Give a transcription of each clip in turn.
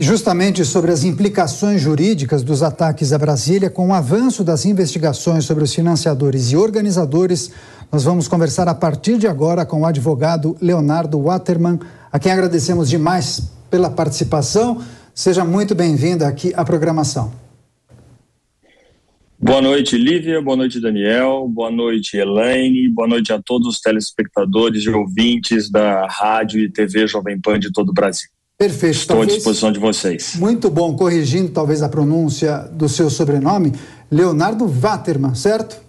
Justamente sobre as implicações jurídicas dos ataques a Brasília, com o avanço das investigações sobre os financiadores e organizadores, nós vamos conversar a partir de agora com o advogado Leonardo Waterman, a quem agradecemos demais pela participação. Seja muito bem-vindo aqui à programação. Boa noite, Lívia, boa noite, Daniel, boa noite, Elaine, boa noite a todos os telespectadores e ouvintes da Rádio e TV Jovem Pan de todo o Brasil. Perfeito. Estou à disposição de vocês. Muito bom, corrigindo talvez a pronúncia do seu sobrenome, Leonardo Waterman, certo?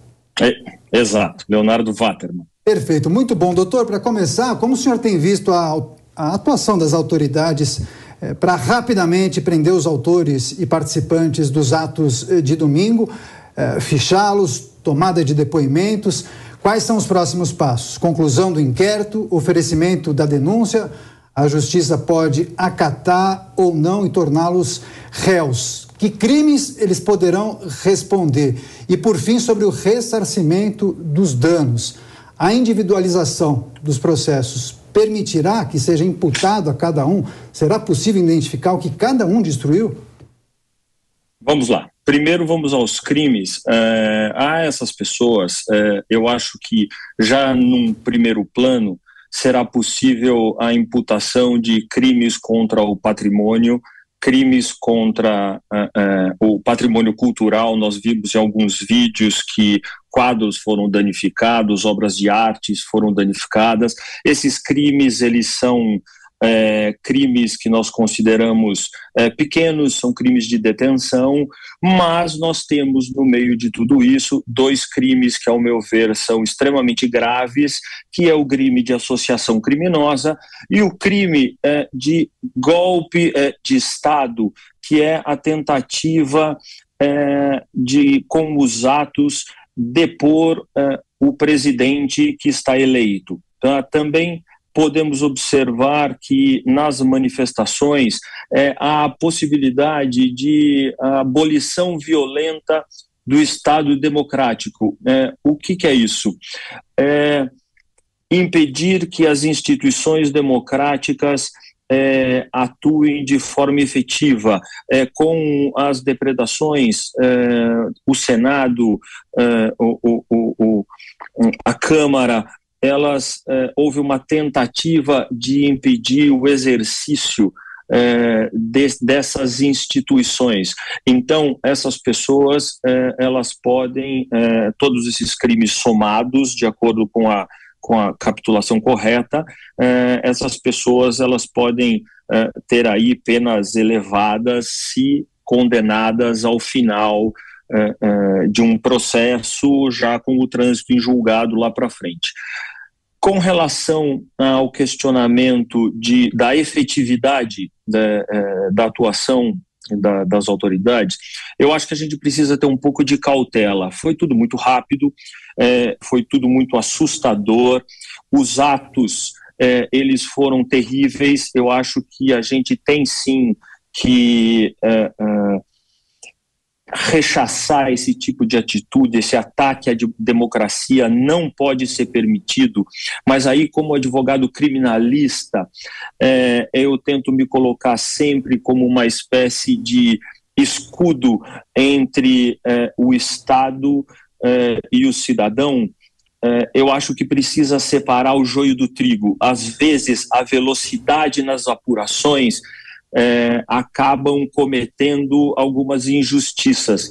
Exato, Leonardo Waterman. Perfeito, muito bom. Doutor, para começar, como o senhor tem visto a atuação das autoridades para rapidamente prender os autores e participantes dos atos de domingo, fichá-los, tomada de depoimentos? Quais são os próximos passos? Conclusão do inquérito, oferecimento da denúncia? A justiça pode acatar ou não e torná-los réus. Que crimes eles poderão responder? E, por fim, sobre o ressarcimento dos danos. A individualização dos processos permitirá que seja imputado a cada um? Será possível identificar o que cada um destruiu? Vamos lá. Primeiro vamos aos crimes. A essas pessoas, eu acho que já num primeiro plano será possível a imputação de crimes contra o patrimônio, crimes contra o patrimônio cultural. Nós vimos em alguns vídeos que quadros foram danificados, obras de artes foram danificadas. Esses crimes, eles são crimes que nós consideramos pequenos, são crimes de detenção, mas nós temos no meio de tudo isso dois crimes que, ao meu ver, são extremamente graves, que é o crime de associação criminosa e o crime de golpe de Estado, que é a tentativa de, com os atos, depor o presidente que está eleito. Também podemos observar que nas manifestações há a possibilidade de abolição violenta do Estado democrático. O que é isso? Impedir que as instituições democráticas atuem de forma efetiva, com as depredações, o Senado, a Câmara, houve uma tentativa de impedir o exercício dessas instituições. Então, essas pessoas, elas podem, todos esses crimes somados, de acordo com a capitulação correta, essas pessoas, elas podem ter aí penas elevadas se condenadas ao final de um processo, já com o trânsito em julgado lá para frente. Com relação ao questionamento da efetividade da atuação das autoridades, eu acho que a gente precisa ter um pouco de cautela. Foi tudo muito rápido, foi tudo muito assustador, os atos, eles foram terríveis. Eu acho que a gente tem sim que rechaçar esse tipo de atitude, esse ataque à democracia não pode ser permitido, mas aí, como advogado criminalista, eu tento me colocar sempre como uma espécie de escudo entre o Estado e o cidadão. Eu acho que precisa separar o joio do trigo. Às vezes, a velocidade nas apurações acabam cometendo algumas injustiças.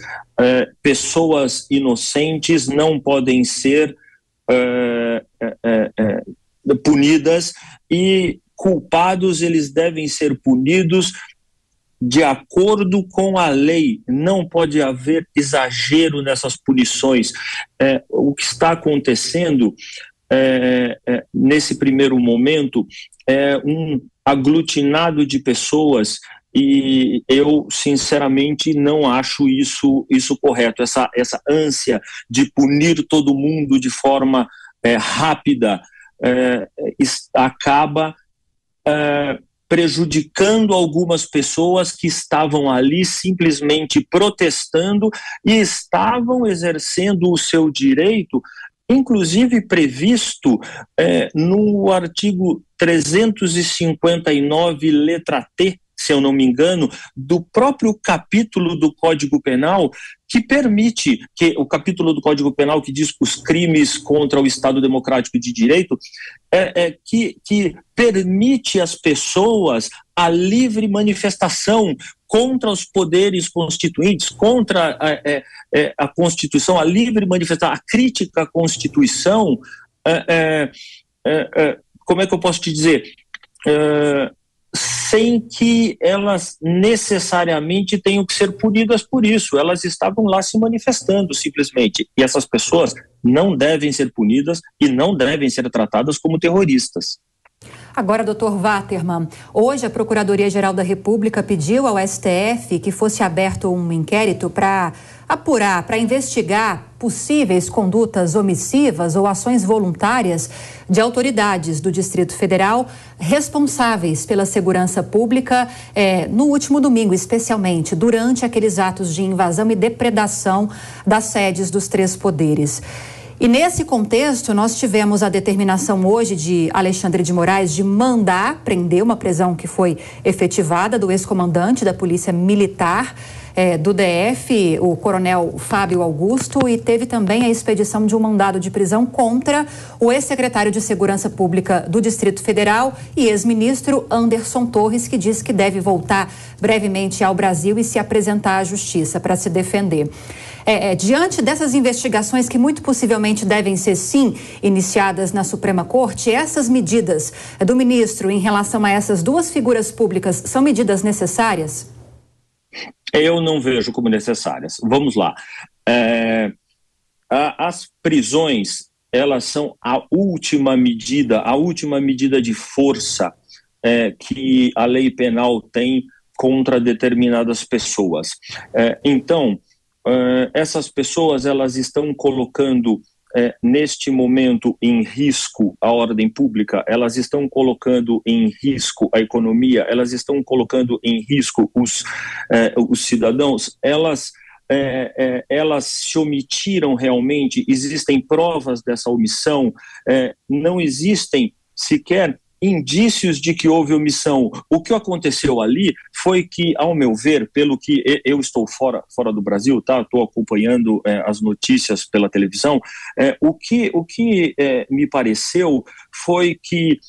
Pessoas inocentes não podem ser punidas e culpados, eles devem ser punidos de acordo com a lei. Não pode haver exagero nessas punições. O que está acontecendo nesse primeiro momento é um aglutinado de pessoas e eu, sinceramente, não acho isso correto. Essa ânsia de punir todo mundo de forma rápida acaba prejudicando algumas pessoas que estavam ali simplesmente protestando e estavam exercendo o seu direito, inclusive previsto no artigo 359, letra T, se eu não me engano, do próprio capítulo do Código Penal que permite, que o capítulo do Código Penal que diz os crimes contra o Estado Democrático de Direito, que permite às pessoas a livre manifestação contra os poderes constituintes, contra a Constituição, a livre manifestação, a crítica à Constituição, como é que eu posso te dizer? Sem que elas necessariamente tenham que ser punidas por isso. Elas estavam lá se manifestando simplesmente. E essas pessoas não devem ser punidas e não devem ser tratadas como terroristas. Agora, doutor Waterman, hoje a Procuradoria-Geral da República pediu ao STF que fosse aberto um inquérito para apurar, para investigar possíveis condutas omissivas ou ações voluntárias de autoridades do Distrito Federal responsáveis pela segurança pública no último domingo, especialmente durante aqueles atos de invasão e depredação das sedes dos três poderes. E nesse contexto, nós tivemos a determinação hoje de Alexandre de Moraes de mandar prender uma prisão que foi efetivada do ex-comandante da Polícia Militar do DF, o coronel Fábio Augusto, e teve também a expedição de um mandado de prisão contra o ex-secretário de Segurança Pública do Distrito Federal e ex-ministro Anderson Torres, que diz que deve voltar brevemente ao Brasil e se apresentar à Justiça para se defender. Diante dessas investigações que muito possivelmente devem ser, sim, iniciadas na Suprema Corte, essas medidas do ministro em relação a essas duas figuras públicas são medidas necessárias? Eu não vejo como necessárias. Vamos lá. As prisões, elas são a última medida de força que a lei penal tem contra determinadas pessoas. Então, essas pessoas, elas estão colocando neste momento em risco a ordem pública, elas estão colocando em risco a economia, elas estão colocando em risco os cidadãos, elas se omitiram realmente, existem provas dessa omissão, não existem sequer indícios de que houve omissão. O que aconteceu ali foi que, ao meu ver, pelo que eu estou fora do Brasil, tá? Estou acompanhando as notícias pela televisão, o que me pareceu foi que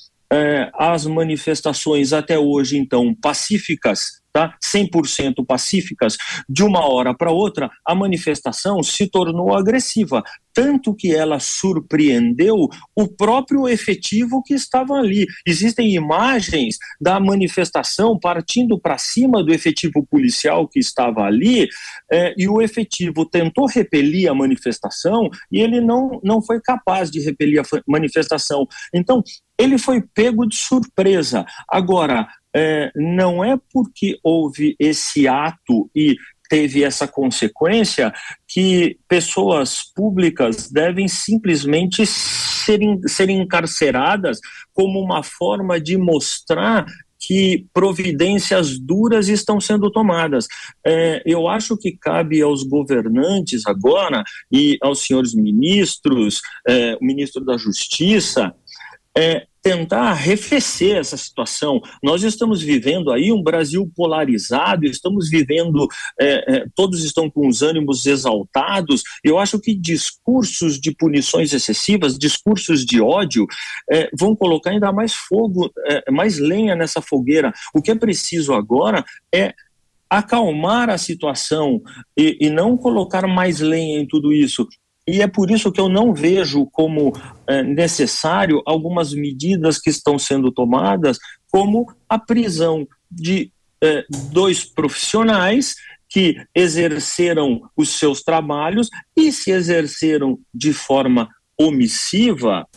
as manifestações até hoje, então, pacíficas, tá? 100% pacíficas, de uma hora para outra, a manifestação se tornou agressiva, tanto que ela surpreendeu o próprio efetivo que estava ali. Existem imagens da manifestação partindo para cima do efetivo policial que estava ali, e o efetivo tentou repelir a manifestação e ele não foi capaz de repelir a manifestação. Então, ele foi pego de surpresa. Agora, não é porque houve esse ato e teve essa consequência que pessoas públicas devem simplesmente ser encarceradas como uma forma de mostrar que providências duras estão sendo tomadas. Eu acho que cabe aos governantes agora e aos senhores ministros, o ministro da Justiça, tentar arrefecer essa situação. Nós estamos vivendo aí um Brasil polarizado, estamos vivendo, todos estão com os ânimos exaltados. Eu acho que discursos de punições excessivas, discursos de ódio, vão colocar ainda mais fogo, mais lenha nessa fogueira. O que é preciso agora é acalmar a situação e não colocar mais lenha em tudo isso. E é por isso que eu não vejo como necessário algumas medidas que estão sendo tomadas, como a prisão de 2 profissionais que exerceram os seus trabalhos e se exerceram de forma omissiva,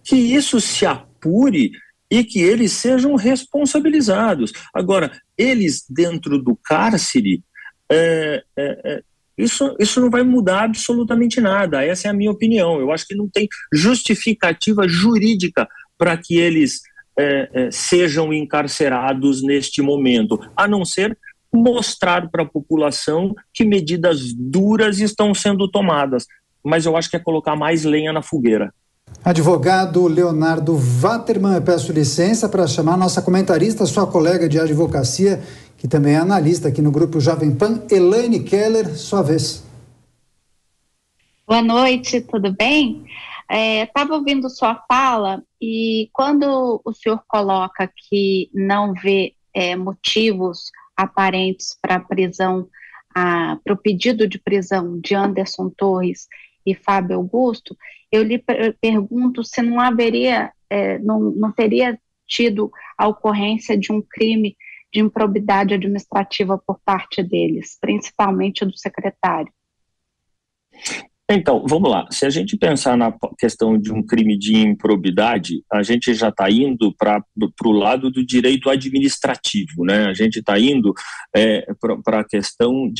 que isso se apure e que eles sejam responsabilizados. Agora, eles dentro do cárcere, isso não vai mudar absolutamente nada. Essa é a minha opinião. Eu acho que não tem justificativa jurídica para que eles sejam encarcerados neste momento, a não ser mostrar para a população que medidas duras estão sendo tomadas. Mas eu acho que é colocar mais lenha na fogueira. Advogado Leonardo Waterman, eu peço licença para chamar a nossa comentarista, sua colega de advocacia, que também é analista aqui no Grupo Jovem Pan. Elaine Keller, sua vez. Boa noite, tudo bem? Estava ouvindo sua fala e quando o senhor coloca que não vê motivos aparentes para a prisão, para o pedido de prisão de Anderson Torres e Fábio Augusto, eu lhe pergunto se não haveria, não teria tido a ocorrência de um crime de improbidade administrativa por parte deles, principalmente do secretário. Então, vamos lá. Se a gente pensar na questão de um crime de improbidade, a gente já está indo para o lado do direito administrativo, né? A gente está indo para a questão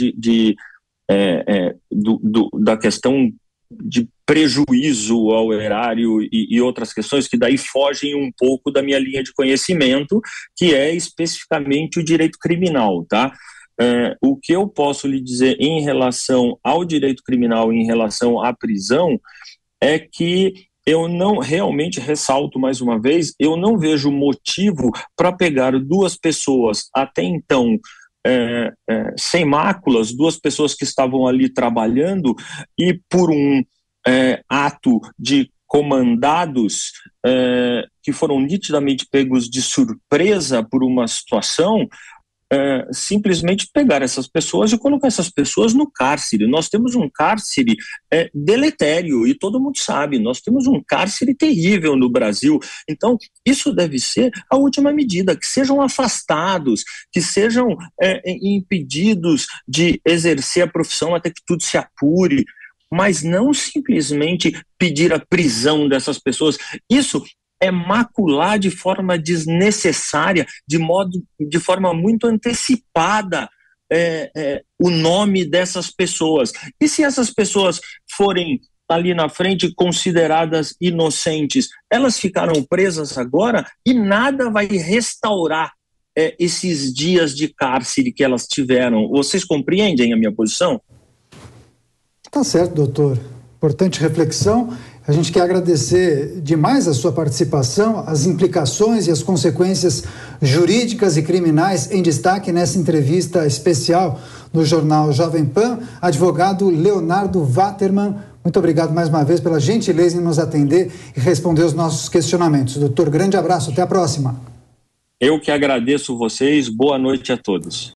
da questão de prejuízo ao erário e outras questões que daí fogem um pouco da minha linha de conhecimento, que é especificamente o direito criminal, tá? O que eu posso lhe dizer em relação ao direito criminal, em relação à prisão, é que eu não, realmente ressalto mais uma vez, eu não vejo motivo para pegar duas pessoas até então sem máculas, duas pessoas que estavam ali trabalhando e por um ato de comandados que foram nitidamente pegos de surpresa por uma situação, simplesmente pegar essas pessoas e colocar essas pessoas no cárcere. Nós temos um cárcere deletério e todo mundo sabe, nós temos um cárcere terrível no Brasil. Então, isso deve ser a última medida, que sejam afastados, que sejam impedidos de exercer a profissão até que tudo se apure, mas não simplesmente pedir a prisão dessas pessoas. Isso é macular de forma desnecessária, de forma muito antecipada o nome dessas pessoas. E se essas pessoas forem ali na frente consideradas inocentes, elas ficaram presas agora e nada vai restaurar esses dias de cárcere que elas tiveram. Vocês compreendem a minha posição? Tá certo, doutor. Importante reflexão. A gente quer agradecer demais a sua participação, as implicações e as consequências jurídicas e criminais em destaque nessa entrevista especial no jornal Jovem Pan. Advogado Leonardo Waterman, muito obrigado mais uma vez pela gentileza em nos atender e responder os nossos questionamentos. Doutor, grande abraço, até a próxima. Eu que agradeço vocês, boa noite a todos.